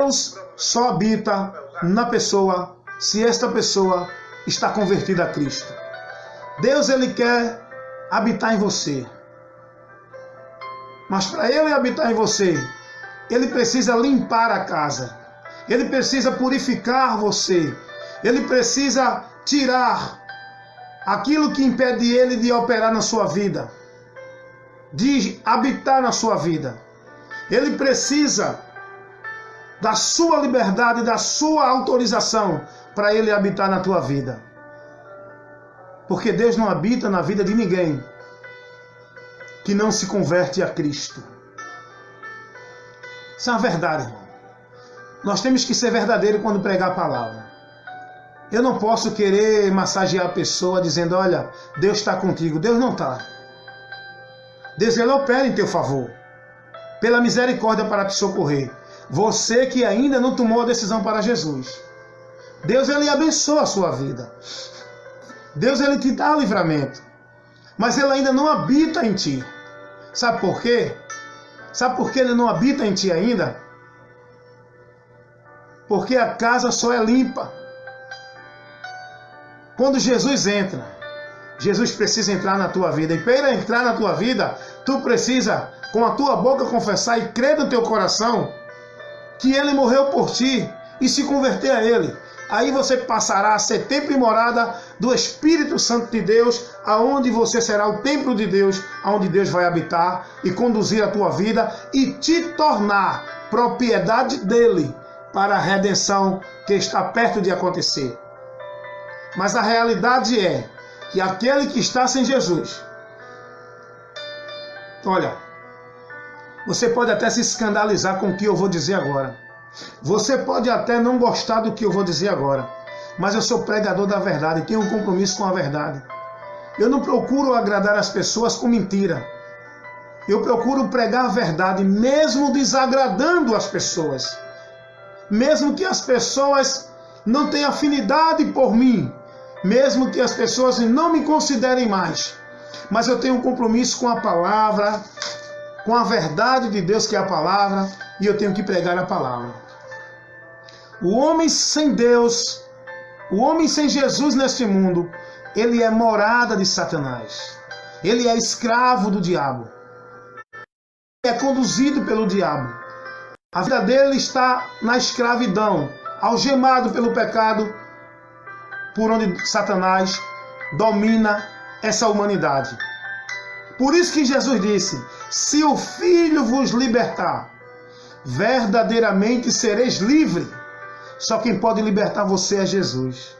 Deus só habita na pessoa se esta pessoa está convertida a Cristo. Deus, Ele quer habitar em você. Mas para Ele habitar em você, Ele precisa limpar a casa. Ele precisa purificar você. Ele precisa tirar aquilo que impede Ele de operar na sua vida, de habitar na sua vida. Ele precisa da sua liberdade, da sua autorização para Ele habitar na tua vida. Porque Deus não habita na vida de ninguém que não se converte a Cristo. Isso é uma verdade, irmão. Nós temos que ser verdadeiros quando pregar a palavra. Eu não posso querer massagear a pessoa dizendo, olha, Deus está contigo. Deus não está. Deus, Ele opera em teu favor, pela misericórdia para te socorrer. Você que ainda não tomou a decisão para Jesus. Deus, Ele abençoa a sua vida. Deus, Ele te dá livramento. Mas Ele ainda não habita em ti. Sabe por quê? Sabe por que Ele não habita em ti ainda? Porque a casa só é limpa quando Jesus entra. Jesus precisa entrar na tua vida. E para entrar na tua vida, tu precisa com a tua boca confessar e crer no teu coração que Ele morreu por ti e se converter a Ele. Aí você passará a ser templo e morada do Espírito Santo de Deus, aonde você será o templo de Deus, aonde Deus vai habitar e conduzir a tua vida e te tornar propriedade dEle para a redenção que está perto de acontecer. Mas a realidade é que aquele que está sem Jesus, olha, você pode até se escandalizar com o que eu vou dizer agora. Você pode até não gostar do que eu vou dizer agora. Mas eu sou pregador da verdade, tenho um compromisso com a verdade. Eu não procuro agradar as pessoas com mentira. Eu procuro pregar a verdade, mesmo desagradando as pessoas. Mesmo que as pessoas não tenham afinidade por mim. Mesmo que as pessoas não me considerem mais. Mas eu tenho um compromisso com a palavra, com a verdade de Deus que é a palavra, e eu tenho que pregar a palavra. O homem sem Deus, o homem sem Jesus neste mundo, ele é morada de Satanás. Ele é escravo do diabo. Ele é conduzido pelo diabo. A vida dele está na escravidão, algemado pelo pecado, por onde Satanás domina essa humanidade. Por isso que Jesus disse, se o Filho vos libertar, verdadeiramente sereis livres. Só quem pode libertar você é Jesus.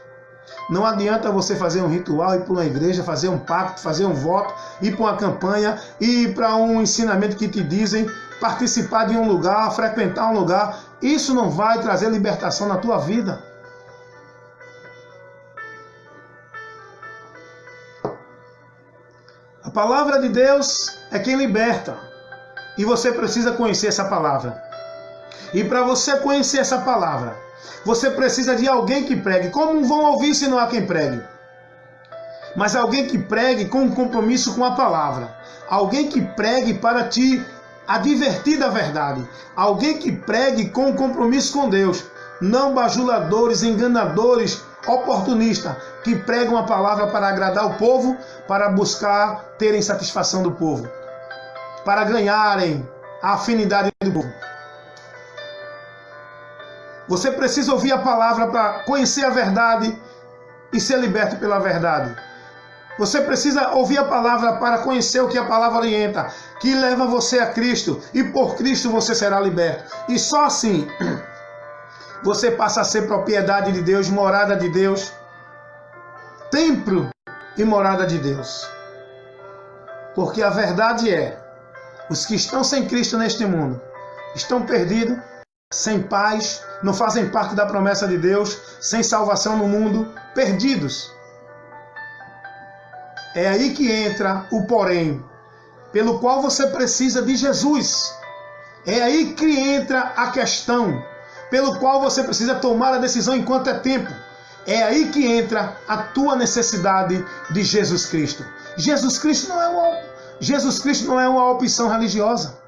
Não adianta você fazer um ritual, ir para uma igreja, fazer um pacto, fazer um voto, ir para uma campanha, ir para um ensinamento que te dizem, participar de um lugar, frequentar um lugar. Isso não vai trazer libertação na tua vida. A palavra de Deus é quem liberta. E você precisa conhecer essa palavra. E para você conhecer essa palavra, você precisa de alguém que pregue. Como vão ouvir se não há quem pregue? Mas alguém que pregue com um compromisso com a palavra. Alguém que pregue para te advertir da verdade. Alguém que pregue com um compromisso com Deus. Não bajuladores, enganadores, oportunistas, que pregam a palavra para agradar o povo, para buscar terem satisfação do povo, para ganharem a afinidade do povo. Você precisa ouvir a palavra para conhecer a verdade e ser liberto pela verdade. Você precisa ouvir a palavra para conhecer o que a palavra orienta, que leva você a Cristo, e por Cristo você será liberto. E só assim você passa a ser propriedade de Deus, morada de Deus, templo e morada de Deus. Porque a verdade é, os que estão sem Cristo neste mundo estão perdidos, sem paz, não fazem parte da promessa de Deus, sem salvação no mundo, perdidos. É aí que entra o porém, pelo qual você precisa de Jesus. É aí que entra a questão, pelo qual você precisa tomar a decisão enquanto é tempo. É aí que entra a tua necessidade de Jesus Cristo. Jesus Cristo não é uma opção religiosa.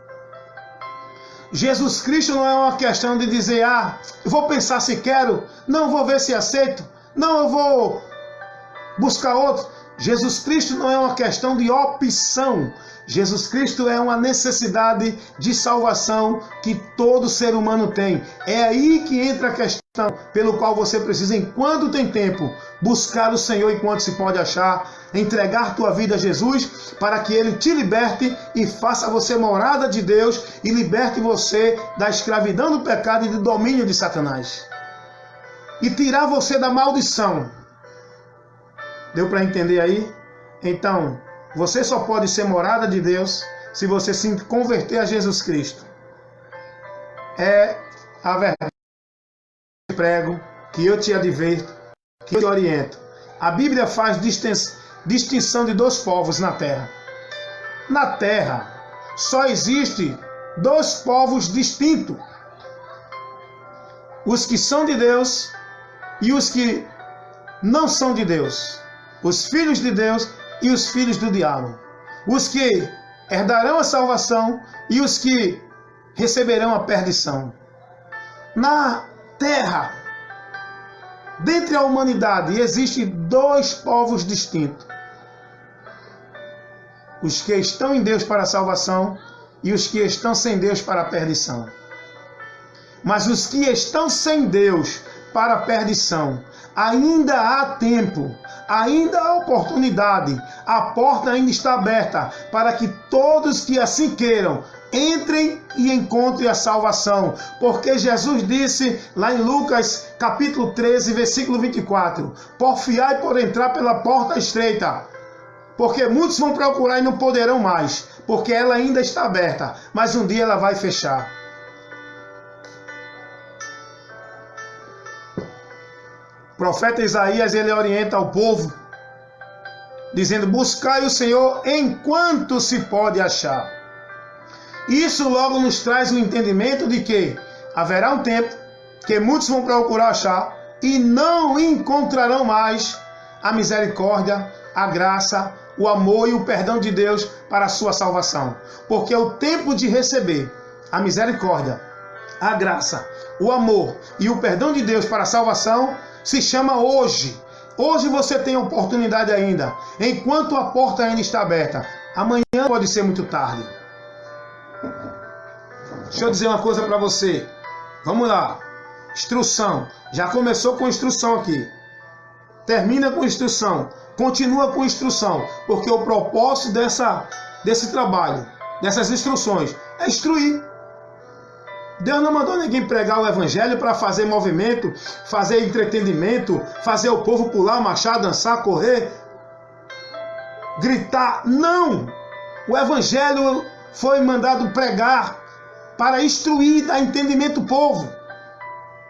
Jesus Cristo não é uma questão de dizer, eu vou pensar se quero, não vou ver se aceito, não, eu vou buscar outro. Jesus Cristo não é uma questão de opção. Jesus Cristo é uma necessidade de salvação que todo ser humano tem. É aí que entra a questão pelo qual você precisa, enquanto tem tempo, buscar o Senhor enquanto se pode achar, entregar tua vida a Jesus para que Ele te liberte e faça você morada de Deus e liberte você da escravidão do pecado e do domínio de Satanás. E tirar você da maldição. Deu para entender aí? Então, você só pode ser morada de Deus se você se converter a Jesus Cristo. É a verdade que eu prego, que eu te adverto, que eu te oriento. A Bíblia faz distinção de dois povos na terra. Na terra só existe dois povos distintos. Os que são de Deus e os que não são de Deus. Os filhos de Deus e os filhos do diabo. Os que herdarão a salvação e os que receberão a perdição. Na terra, dentre a humanidade, existem dois povos distintos. Os que estão em Deus para a salvação e os que estão sem Deus para a perdição. Mas os que estão sem Deus para a perdição, ainda há tempo, ainda há oportunidade, a porta ainda está aberta para que todos que assim queiram entrem e encontrem a salvação, porque Jesus disse lá em Lucas capítulo 13, versículo 24, porfiai por entrar pela porta estreita, porque muitos vão procurar e não poderão mais, porque ela ainda está aberta, mas um dia ela vai fechar. O profeta Isaías, ele orienta ao povo, dizendo, buscai o Senhor enquanto se pode achar. Isso logo nos traz o entendimento de que haverá um tempo que muitos vão procurar achar e não encontrarão mais a misericórdia, a graça, o amor e o perdão de Deus para a sua salvação. Porque o tempo de receber a misericórdia, a graça, o amor e o perdão de Deus para a salvação se chama hoje. Hoje você tem a oportunidade ainda, enquanto a porta ainda está aberta. Amanhã pode ser muito tarde. Deixa eu dizer uma coisa para você. Vamos lá. Instrução. Já começou com instrução aqui. Termina com instrução. Continua com instrução. Porque o propósito desse trabalho, dessas instruções, é instruir. Deus não mandou ninguém pregar o evangelho para fazer movimento, fazer entretenimento, fazer o povo pular, marchar, dançar, correr, gritar. Não! O evangelho foi mandado pregar para instruir, dar entendimento ao povo.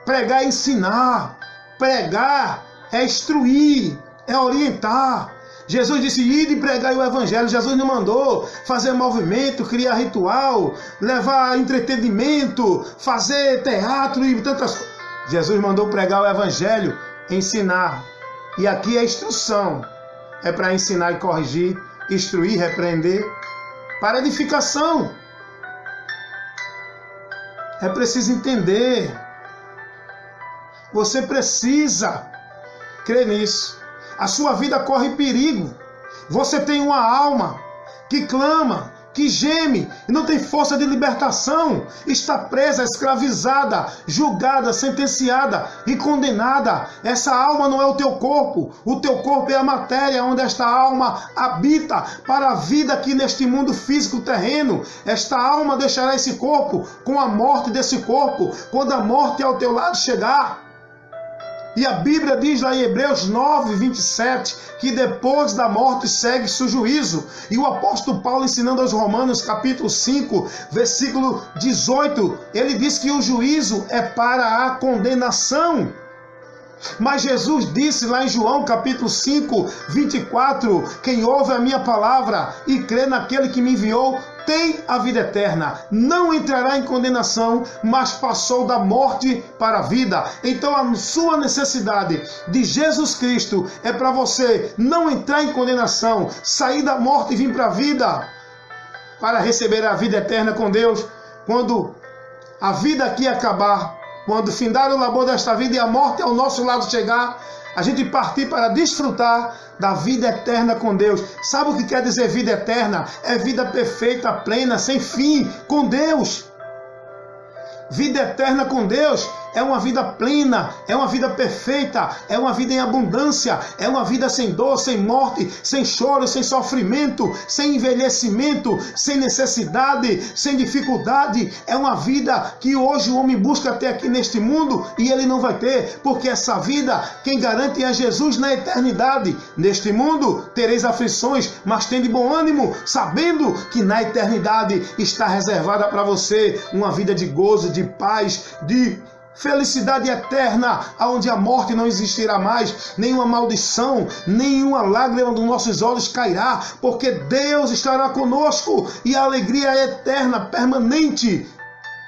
Pregar é ensinar. Pregar é instruir, é orientar. Jesus disse, ide e pregai o evangelho. Jesus não mandou fazer movimento, criar ritual, levar entretenimento, fazer teatro e tantas coisas. Jesus mandou pregar o evangelho, ensinar. E aqui é instrução. É para ensinar e corrigir, instruir, repreender, para edificação. É preciso entender. Você precisa crer nisso. A sua vida corre perigo. Você tem uma alma que clama, que geme, e não tem força de libertação. Está presa, escravizada, julgada, sentenciada e condenada. Essa alma não é o teu corpo. O teu corpo é a matéria onde esta alma habita para a vida aqui neste mundo físico terreno. Esta alma deixará esse corpo com a morte desse corpo, quando a morte ao teu lado chegar. E a Bíblia diz lá em Hebreus 9, 27, que depois da morte segue-se o juízo. E o apóstolo Paulo, ensinando aos Romanos, capítulo 5, versículo 18, ele diz que o juízo é para a condenação. Mas Jesus disse lá em João, capítulo 5, 24, quem ouve a minha palavra e crê naquele que me enviou, tem a vida eterna, não entrará em condenação, mas passou da morte para a vida. Então a sua necessidade de Jesus Cristo é para você não entrar em condenação, sair da morte e vir para a vida, para receber a vida eterna com Deus, quando a vida aqui acabar, quando findar o labor desta vida e a morte ao nosso lado chegar, a gente partir para desfrutar da vida eterna com Deus. Sabe o que quer dizer vida eterna? É vida perfeita, plena, sem fim, com Deus. Vida eterna com Deus é uma vida plena, é uma vida perfeita, é uma vida em abundância, é uma vida sem dor, sem morte, sem choro, sem sofrimento, sem envelhecimento, sem necessidade, sem dificuldade. É uma vida que hoje o homem busca ter aqui neste mundo e ele não vai ter, porque essa vida, quem garante é Jesus na eternidade. Neste mundo tereis aflições, mas tende bom ânimo, sabendo que na eternidade está reservada para você uma vida de gozo, de paz, de felicidade eterna, onde a morte não existirá mais, nenhuma maldição, nenhuma lágrima dos nossos olhos cairá, porque Deus estará conosco e a alegria é eterna, permanente,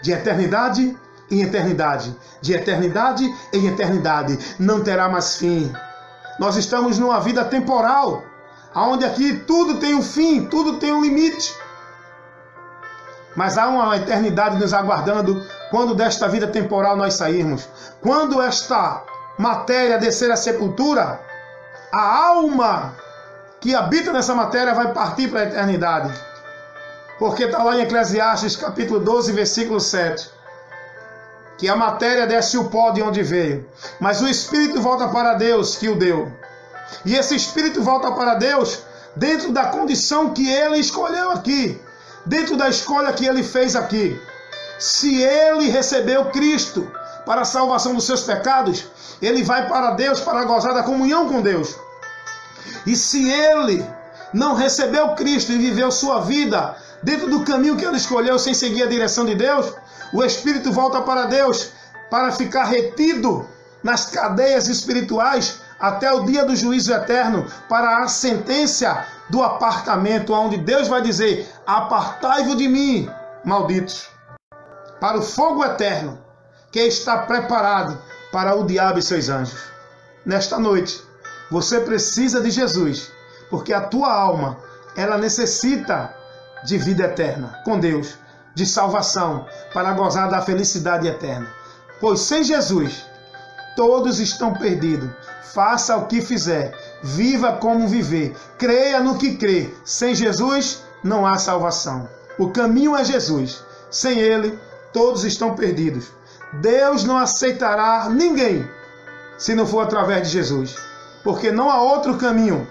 de eternidade em eternidade, de eternidade em eternidade, não terá mais fim. Nós estamos numa vida temporal, onde aqui tudo tem um fim, tudo tem um limite. Mas há uma eternidade nos aguardando quando desta vida temporal nós sairmos. Quando esta matéria descer à sepultura, a alma que habita nessa matéria vai partir para a eternidade. Porque está lá em Eclesiastes capítulo 12, versículo 7. Que a matéria desce o pó de onde veio, mas o espírito volta para Deus que o deu. E esse espírito volta para Deus dentro da condição que ele escolheu aqui. Dentro da escolha que ele fez aqui. Se ele recebeu Cristo para a salvação dos seus pecados, ele vai para Deus para gozar da comunhão com Deus. E se ele não recebeu Cristo e viveu sua vida dentro do caminho que ele escolheu sem seguir a direção de Deus, o Espírito volta para Deus para ficar retido nas cadeias espirituais até o dia do juízo eterno, para a sentença do apartamento, onde Deus vai dizer: apartai-vos de mim, malditos, para o fogo eterno que está preparado para o diabo e seus anjos. Nesta noite, você precisa de Jesus, porque a tua alma, ela necessita de vida eterna com Deus, de salvação, para gozar da felicidade eterna. Pois sem Jesus, todos estão perdidos. Faça o que fizer, viva como viver, creia no que crê. Sem Jesus não há salvação. O caminho é Jesus. Sem ele, todos estão perdidos. Deus não aceitará ninguém se não for através de Jesus, porque não há outro caminho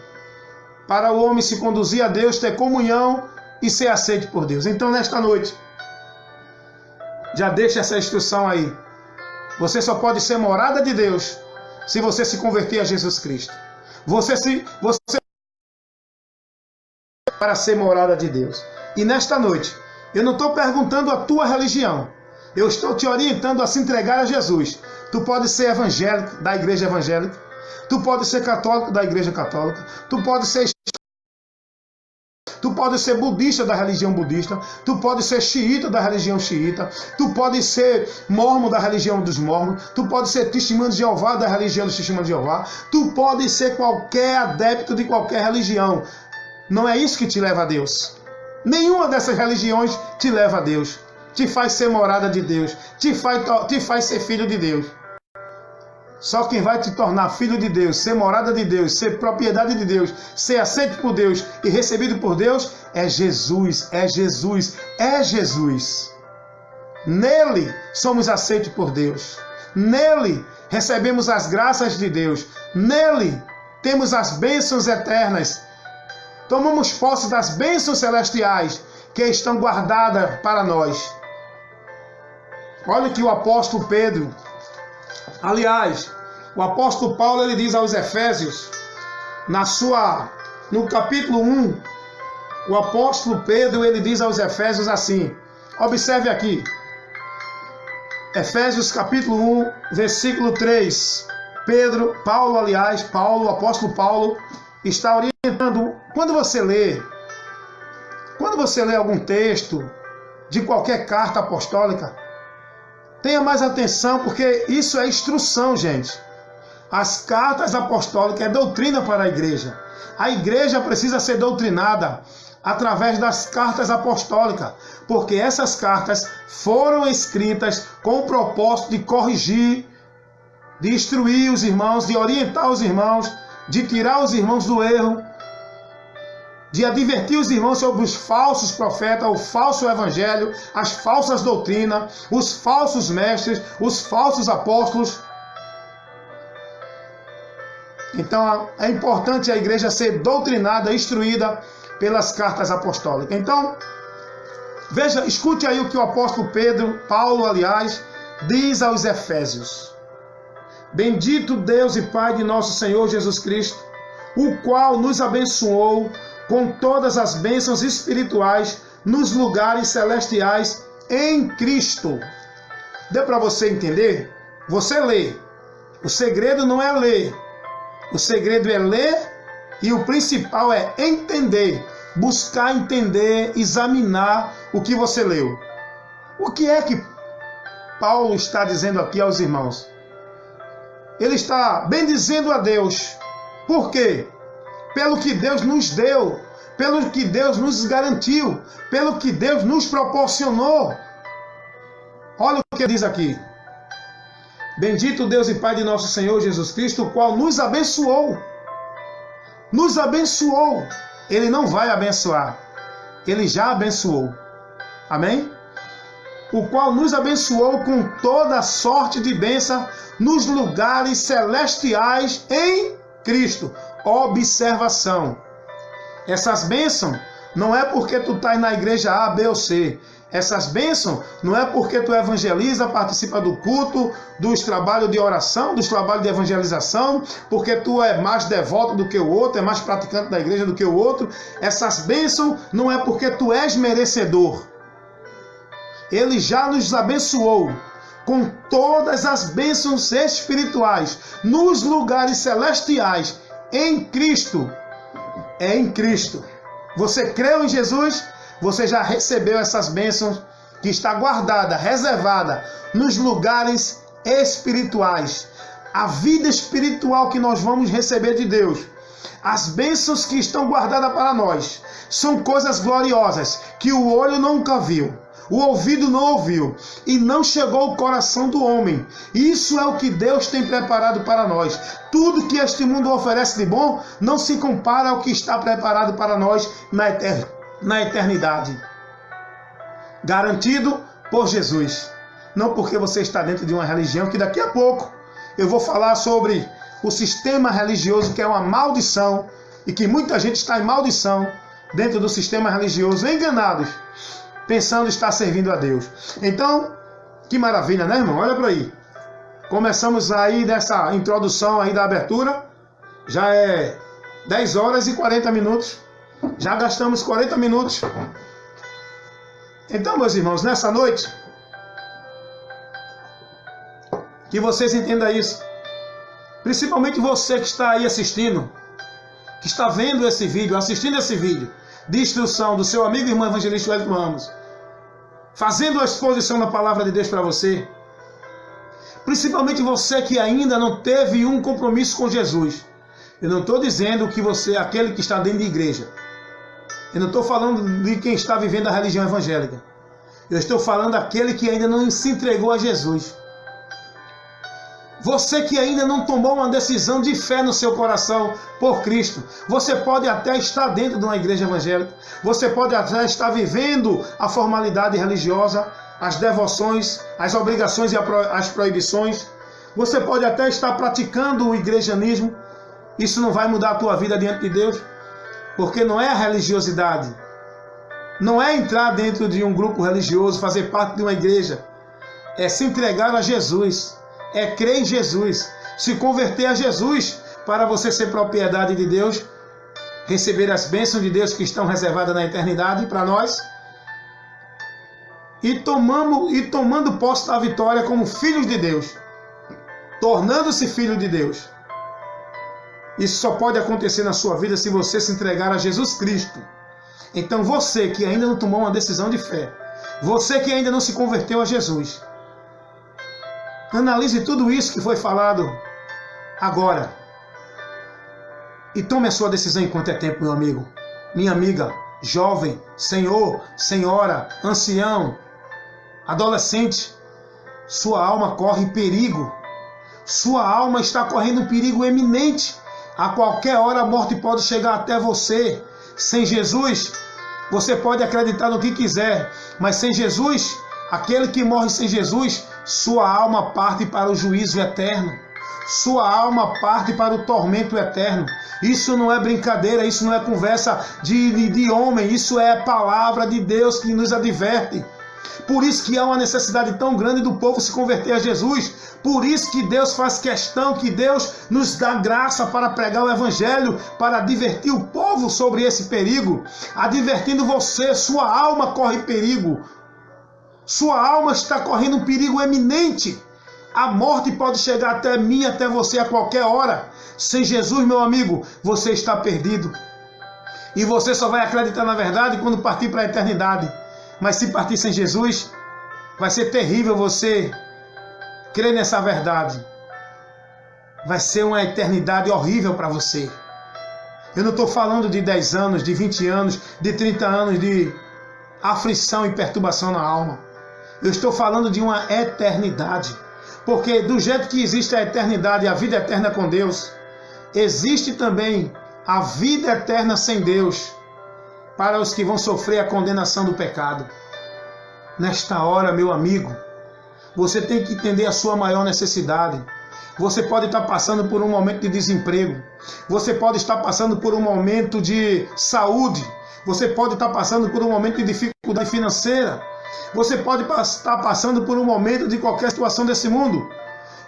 para o homem se conduzir a Deus, ter comunhão e ser aceito por Deus. Então, nesta noite, já deixa essa instrução aí. Você só pode ser morada de Deus se você se converter a Jesus Cristo. Você para ser morada de Deus. E nesta noite, eu não estou perguntando a tua religião. Eu estou te orientando a se entregar a Jesus. Tu pode ser evangélico, da igreja evangélica. Tu pode ser católico, da igreja católica. Tu pode ser budista, da religião budista. Tu pode ser xiita, da religião xiita. Tu pode ser mormon, da religião dos mormons. Tu pode ser testemunho de Jeová, da religião dos testemunhos de Jeová. Tu pode ser qualquer adepto de qualquer religião. Não é isso que te leva a Deus. Nenhuma dessas religiões te leva a Deus. Te faz ser morada de Deus. Te faz ser filho de Deus. Só quem vai te tornar filho de Deus, ser morada de Deus, ser propriedade de Deus, ser aceito por Deus e recebido por Deus, é Jesus, é Jesus, é Jesus. Nele somos aceitos por Deus. Nele recebemos as graças de Deus. Nele temos as bênçãos eternas. Tomamos posse das bênçãos celestiais que estão guardadas para nós. Olha que o apóstolo Pedro, aliás, o apóstolo Paulo, ele diz aos Efésios, no capítulo 1, o apóstolo Pedro, ele diz aos Efésios assim, observe aqui, Efésios capítulo 1, versículo 3, o apóstolo Paulo, está orientando, quando você lê algum texto de qualquer carta apostólica, tenha mais atenção, porque isso é instrução, gente. As cartas apostólicas é doutrina para a igreja. A igreja precisa ser doutrinada. através das cartas apostólicas, porque essas cartas foram escritas com o propósito de corrigir, de instruir os irmãos, de orientar os irmãos, de tirar os irmãos do erro, de advertir os irmãos sobre os falsos profetas, o falso evangelho, as falsas doutrinas, os falsos mestres, os falsos apóstolos. Então é importante a igreja ser doutrinada, instruída pelas cartas apostólicas. Então, veja, escute aí o que o apóstolo Paulo, diz aos Efésios. Bendito Deus e Pai de nosso Senhor Jesus Cristo, o qual nos abençoou com todas as bênçãos espirituais nos lugares celestiais em Cristo. Deu para você entender? Você lê. O segredo não é ler. O segredo é ler e o principal é entender. Buscar entender, examinar o que você leu. O que é que Paulo está dizendo aqui aos irmãos? Ele está bendizendo a Deus. Por quê? Pelo que Deus nos deu, pelo que Deus nos garantiu, pelo que Deus nos proporcionou. Olha o que diz aqui. Bendito Deus e Pai de nosso Senhor Jesus Cristo, o qual nos abençoou. Nos abençoou. Ele não vai abençoar. Ele já abençoou. Amém? O qual nos abençoou com toda sorte de bênção nos lugares celestiais em Cristo. Observação. Essas bênçãos não é porque tu estás na igreja A, B ou C. Essas bênçãos não é porque tu evangeliza, participa do culto, dos trabalhos de oração, dos trabalhos de evangelização, porque tu é mais devoto do que o outro, é mais praticante da igreja do que o outro. Essas bênçãos não é porque tu és merecedor. Ele já nos abençoou com todas as bênçãos espirituais nos lugares celestiais em Cristo. É em Cristo. Você creu em Jesus? Você já recebeu essas bênçãos que está guardada, reservada nos lugares espirituais. A vida espiritual que nós vamos receber de Deus, as bênçãos que estão guardadas para nós, são coisas gloriosas que o olho nunca viu, o ouvido não ouviu e não chegou ao coração do homem. Isso é o que Deus tem preparado para nós. Tudo que este mundo oferece de bom não se compara ao que está preparado para nós na eternidade. Garantido por Jesus. Não porque você está dentro de uma religião, que daqui a pouco eu vou falar sobre o sistema religioso, que é uma maldição, e que muita gente está em maldição dentro do sistema religioso, enganados, pensando estar servindo a Deus. Então, que maravilha, né, irmão? Olha para aí. Começamos aí nessa introdução aí da abertura. Já é 10 horas e 40 minutos. Já gastamos 40 minutos. Então, meus irmãos, nessa noite, que vocês entendam isso. Principalmente você que está aí assistindo, que está vendo esse vídeo, assistindo esse vídeo de instrução do seu amigo e irmão evangelista Wellington Ramos, fazendo a exposição da palavra de Deus para você. Principalmente você que ainda não teve um compromisso com Jesus. Eu não estou dizendo que você é aquele que está dentro de igreja. Eu não estou falando de quem está vivendo a religião evangélica. Eu estou falando daquele que ainda não se entregou a Jesus. Você que ainda não tomou uma decisão de fé no seu coração por Cristo. Você pode até estar dentro de uma igreja evangélica. Você pode até estar vivendo a formalidade religiosa, as devoções, as obrigações e as proibições. Você pode até estar praticando o igrejanismo. Isso não vai mudar a tua vida diante de Deus. Porque não é a religiosidade. Não é entrar dentro de um grupo religioso, fazer parte de uma igreja. É se entregar a Jesus. É crer em Jesus. Se converter a Jesus para você ser propriedade de Deus. Receber as bênçãos de Deus que estão reservadas na eternidade para nós. E tomando posse da vitória como filhos de Deus. Tornando-se filho de Deus. Isso só pode acontecer na sua vida se você se entregar a Jesus Cristo. Então você que ainda não tomou uma decisão de fé, você que ainda não se converteu a Jesus, analise tudo isso que foi falado agora e tome a sua decisão enquanto é tempo, meu amigo, minha amiga. jovem, senhor, senhora, ancião, adolescente, sua alma corre perigo. Sua alma está correndo um perigo eminente. A qualquer hora a morte pode chegar até você. Sem Jesus, você pode acreditar no que quiser, mas sem Jesus, aquele que morre sem Jesus, sua alma parte para o juízo eterno. Sua alma parte para o tormento eterno. Isso não é brincadeira, isso não é conversa de homem, isso é a palavra de Deus que nos adverte. Por isso que há uma necessidade tão grande do povo se converter a Jesus. Por isso que Deus faz questão, que Deus nos dá graça para pregar o Evangelho, para advertir o povo sobre esse perigo. Advertindo você, sua alma corre perigo. Sua alma está correndo um perigo eminente. A morte pode chegar até mim, até você a qualquer hora. Sem Jesus, meu amigo, você está perdido. E você só vai acreditar na verdade quando partir para a eternidade. Mas se partir sem Jesus, vai ser terrível você crer nessa verdade. Vai ser uma eternidade horrível para você. Eu não estou falando de 10 anos, de 20 anos, de 30 anos de aflição e perturbação na alma. Eu estou falando de uma eternidade. Porque do jeito que existe a eternidade e a vida eterna com Deus, existe também a vida eterna sem Deus, para os que vão sofrer a condenação do pecado. Nesta hora, meu amigo, você tem que entender a sua maior necessidade. Você pode estar passando por um momento de desemprego. Você pode estar passando por um momento de saúde. Você pode estar passando por um momento de dificuldade financeira. Você pode estar passando por um momento de qualquer situação desse mundo.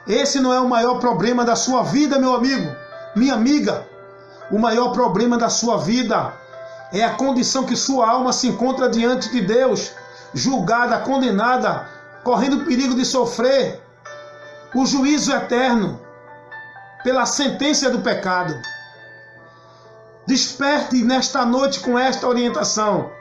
Esse não é o maior problema da sua vida, meu amigo, minha amiga. O maior problema da sua vida é a condição que sua alma se encontra diante de Deus, julgada, condenada, correndo o perigo de sofrer o juízo eterno pela sentença do pecado. Desperte nesta noite com esta orientação.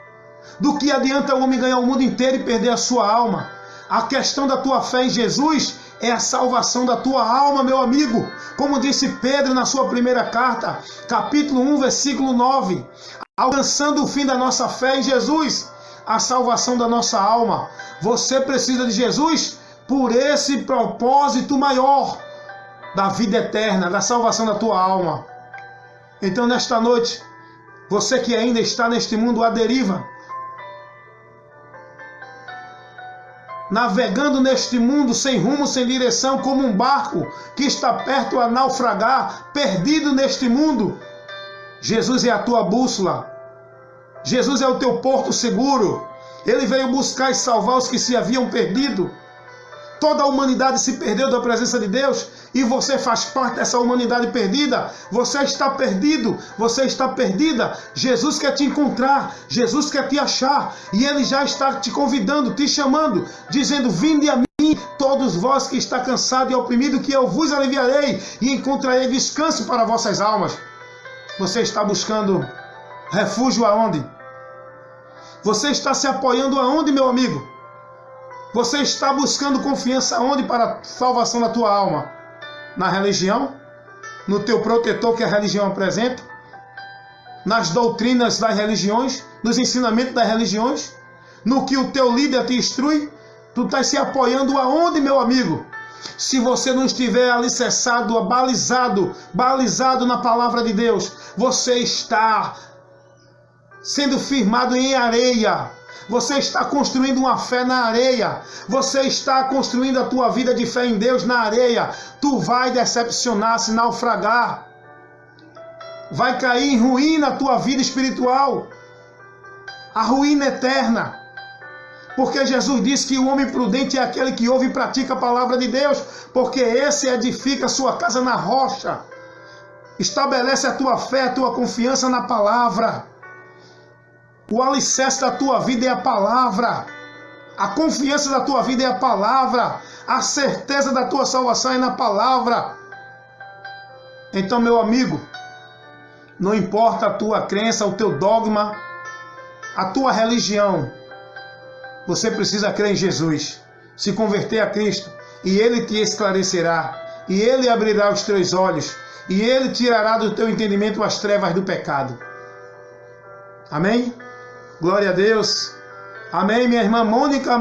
Do que adianta o homem ganhar o mundo inteiro e perder a sua alma? A questão da tua fé em Jesus é a salvação da tua alma, meu amigo. Como disse Pedro na sua primeira carta, capítulo 1, versículo 9. Alcançando o fim da nossa fé em Jesus, a salvação da nossa alma. Você precisa de Jesus por esse propósito maior da vida eterna, da salvação da tua alma. Então, nesta noite, você que ainda está neste mundo à deriva, navegando neste mundo sem rumo, sem direção, como um barco que está perto a naufragar, perdido neste mundo, Jesus é a tua bússola. Jesus é o teu porto seguro. Ele veio buscar e salvar os que se haviam perdido. Toda a humanidade se perdeu da presença de Deus e você faz parte dessa humanidade perdida. Você está perdido, você está perdida. Jesus quer te encontrar, Jesus quer te achar e Ele já está te convidando, te chamando, dizendo: vinde a mim, todos vós que está cansado e oprimido, que eu vos aliviarei e encontrarei descanso para vossas almas. Você está buscando refúgio aonde? Você está se apoiando aonde, meu amigo? Você está buscando confiança aonde para a salvação da tua alma? Na religião? No teu protetor que a religião apresenta? Nas doutrinas das religiões? Nos ensinamentos das religiões? No que o teu líder te instrui? Tu estás se apoiando aonde, meu amigo? Se você não estiver alicerçado, balizado na palavra de Deus, você está sendo firmado em areia. Você está construindo uma fé na areia. Você está construindo a tua vida de fé em Deus na areia. Tu vai decepcionar, se naufragar. Vai cair em ruína a tua vida espiritual. A ruína eterna. Porque Jesus disse que o homem prudente é aquele que ouve e pratica a palavra de Deus. Porque esse edifica a sua casa na rocha. Estabelece a tua fé, a tua confiança na palavra. O alicerce da tua vida é a palavra. A confiança da tua vida é a palavra. A certeza da tua salvação é na palavra. Então, meu amigo, não importa a tua crença, o teu dogma, a tua religião, você precisa crer em Jesus, se converter a Cristo, e Ele te esclarecerá, e Ele abrirá os teus olhos, e Ele tirará do teu entendimento as trevas do pecado. Amém? Glória a Deus. Amém, minha irmã Mônica.